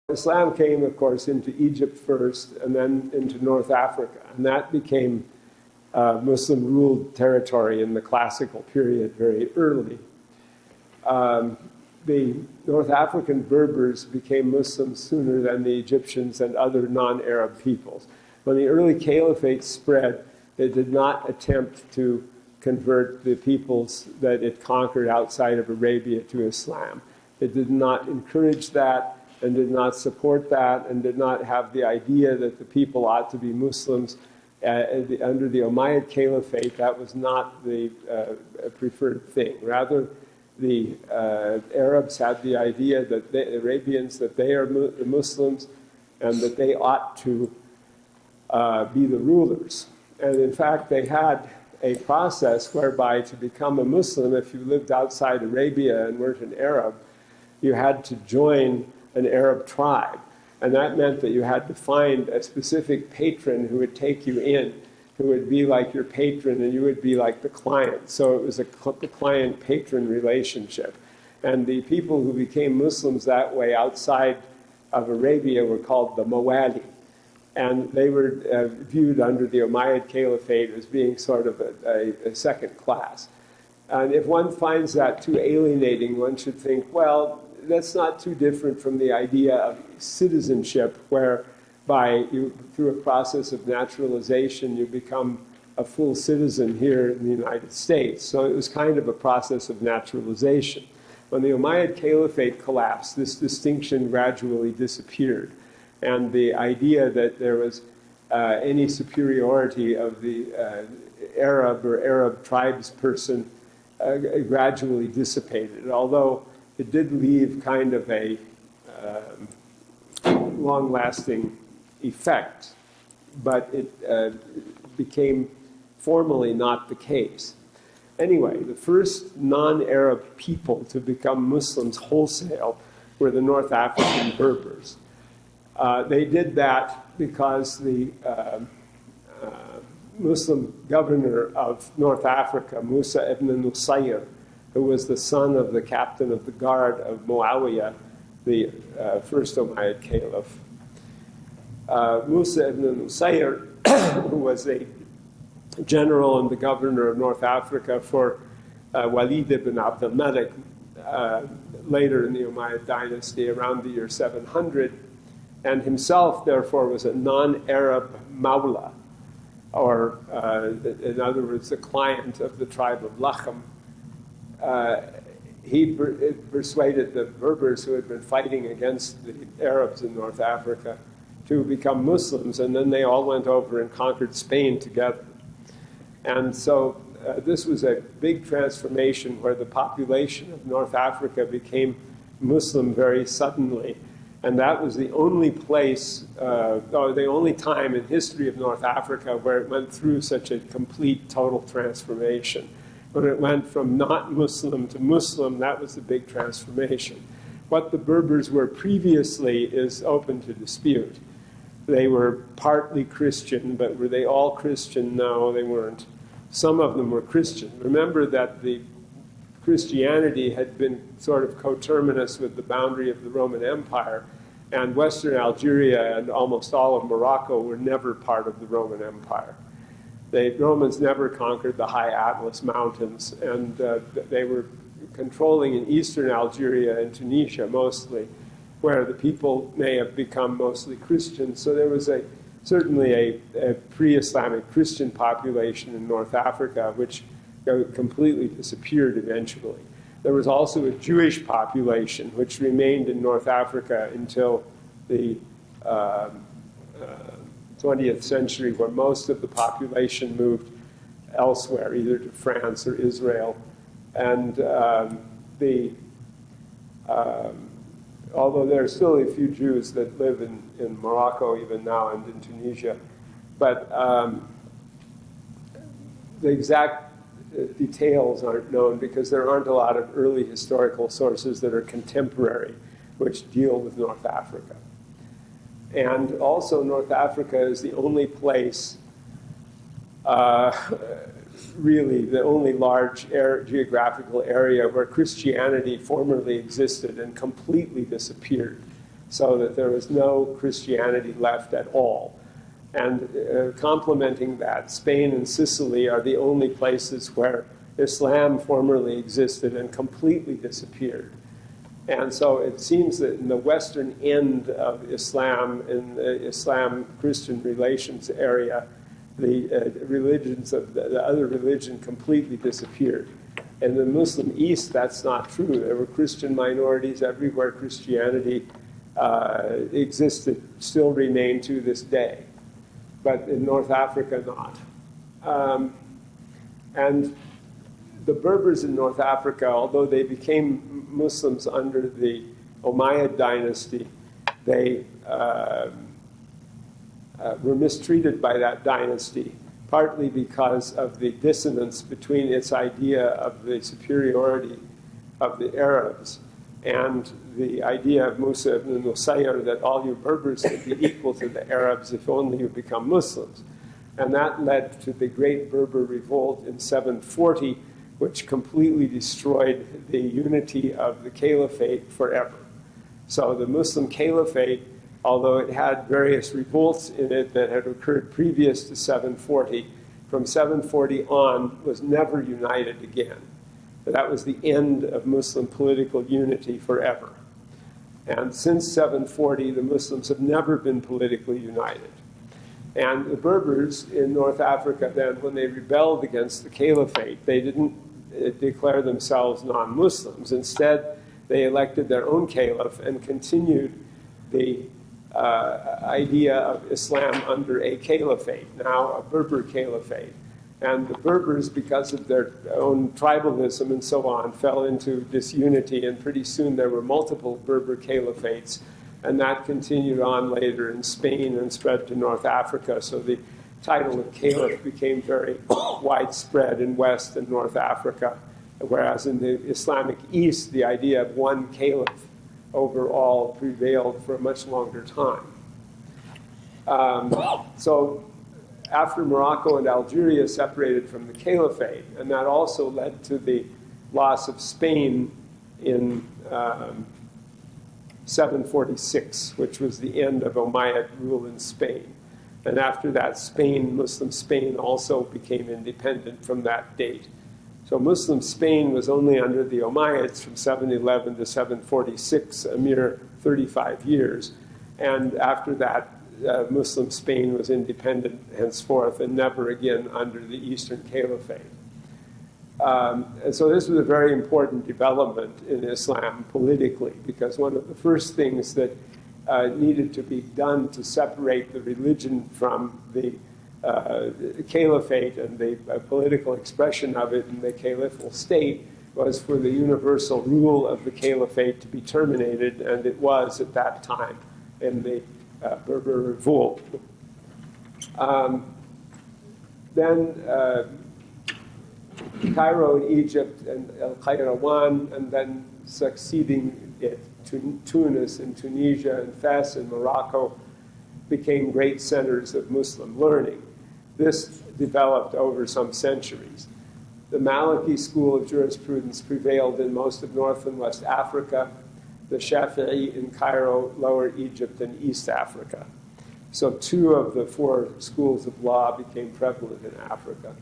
Islam came, of course, into Egypt first and then into North Africa, and that became Muslim-ruled territory in the classical period very early. The North African Berbers became Muslims sooner than the Egyptians and other non-Arab peoples. When the early caliphate spread, it did not attempt to convert the peoples that it conquered outside of Arabia to Islam. It did not encourage that and did not support that and did not have the idea that the people ought to be Muslims. Under the Umayyad Caliphate, that was not the preferred thing. Rather, the Arabs had the idea that the Arabians, that they are the Muslims and that they ought to be the rulers. And in fact, they had a process whereby to become a Muslim, if you lived outside Arabia and weren't an Arab, you had to join an Arab tribe. And that meant that you had to find a specific patron who would take you in, who would be like your patron and you would be like the client. So it was a client-patron relationship. And the people who became Muslims that way outside of Arabia were called the Mawali. And they were viewed under the Umayyad Caliphate as being sort of a second class. And if one finds that too alienating, one should think, well, that's not too different from the idea of citizenship, whereby through a process of naturalization, you become a full citizen here in the United States. So it was kind of a process of naturalization. When the Umayyad Caliphate collapsed, this distinction gradually disappeared. And the idea that there was any superiority of the Arab or Arab tribesperson gradually dissipated, although it did leave kind of a long-lasting effect, but it became formally not the case. Anyway, the first non-Arab people to become Muslims wholesale were the North African Berbers. They did that because the Muslim governor of North Africa, Musa bin Nusayr, who was the son of the captain of the guard of Muawiyah, the first Umayyad caliph. Musa bin Nusayr, who was a general and the governor of North Africa for Walid ibn Abd al-Malik, later in the Umayyad dynasty, around the year 700, and himself, therefore, was a non-Arab mawla, or in other words, the client of the tribe of Lachem. He persuaded the Berbers who had been fighting against the Arabs in North Africa to become Muslims, and then they all went over and conquered Spain together. And so this was a big transformation where the population of North Africa became Muslim very suddenly. And that was the only place, or the only time in history of North Africa where it went through such a complete, total transformation. When it went from not Muslim to Muslim, that was the big transformation. What the Berbers were previously is open to dispute. They were partly Christian, but were they all Christian? No, they weren't. Some of them were Christian. Remember that the Christianity had been sort of coterminous with the boundary of the Roman Empire, and Western Algeria and almost all of Morocco were never part of the Roman Empire. The Romans never conquered the high Atlas Mountains, and they were controlling in eastern Algeria and Tunisia mostly, where the people may have become mostly Christian. So there was certainly a pre-Islamic Christian population in North Africa, which completely disappeared eventually. There was also a Jewish population, which remained in North Africa until the 20th century, where most of the population moved elsewhere, either to France or Israel. And although there are still a few Jews that live in Morocco even now and in Tunisia, but the exact details aren't known because there aren't a lot of early historical sources that are contemporary which deal with North Africa. And also North Africa is the only place, really the only large geographical area where Christianity formerly existed and completely disappeared. so that there was no Christianity left at all. And complementing that, Spain and Sicily are the only places where Islam formerly existed and completely disappeared. And so it seems that in the western end of Islam, in the Islam-Christian relations area, the religions of the other religion completely disappeared. In the Muslim East, that's not true. There were Christian minorities everywhere. Christianity existed, still remained to this day. But in North Africa, not. And the Berbers in North Africa, although they became Muslims under the Umayyad dynasty, they were mistreated by that dynasty, partly because of the dissonance between its idea of the superiority of the Arabs and the idea of Musa bin Nusayr that all you Berbers could be equal to the Arabs if only you become Muslims. And that led to the Great Berber Revolt in 740, which completely destroyed the unity of the caliphate forever. So the Muslim caliphate, although it had various revolts in it that had occurred previous to 740, from 740 on was never united again. That was the end of Muslim political unity forever. And since 740, the Muslims have never been politically united. And the Berbers in North Africa then, when they rebelled against the caliphate, they didn't declare themselves non-Muslims. Instead, they elected their own caliph and continued the idea of Islam under a caliphate, now a Berber caliphate. And the Berbers, because of their own tribalism and so on, fell into disunity, and pretty soon there were multiple Berber caliphates, and that continued on later in Spain and spread to North Africa. So the title of caliph became very widespread in West and North Africa, whereas in the Islamic East, the idea of one caliph over all prevailed for a much longer time. So after Morocco and Algeria separated from the caliphate, and that also led to the loss of Spain in 746, which was the end of Umayyad rule in Spain. And after that, Muslim Spain also became independent from that date. So Muslim Spain was only under the Umayyads from 711 to 746, a mere 35 years. And after that, Muslim Spain was independent henceforth and never again under the Eastern Caliphate. And so this was a very important development in Islam politically, because one of the first things that needed to be done to separate the religion from the caliphate and the political expression of it in the caliphal state was for the universal rule of the caliphate to be terminated, and it was at that time in the Berber Revolt. Then Cairo in Egypt and El Qayrawan, and then succeeding it, Tunis and Tunisia and Fez and Morocco became great centers of Muslim learning. This developed over some centuries. The Maliki school of jurisprudence prevailed in most of North and West Africa, the Shafi'I in Cairo, Lower Egypt, and East Africa. So 2 of the 4 schools of law became prevalent in Africa.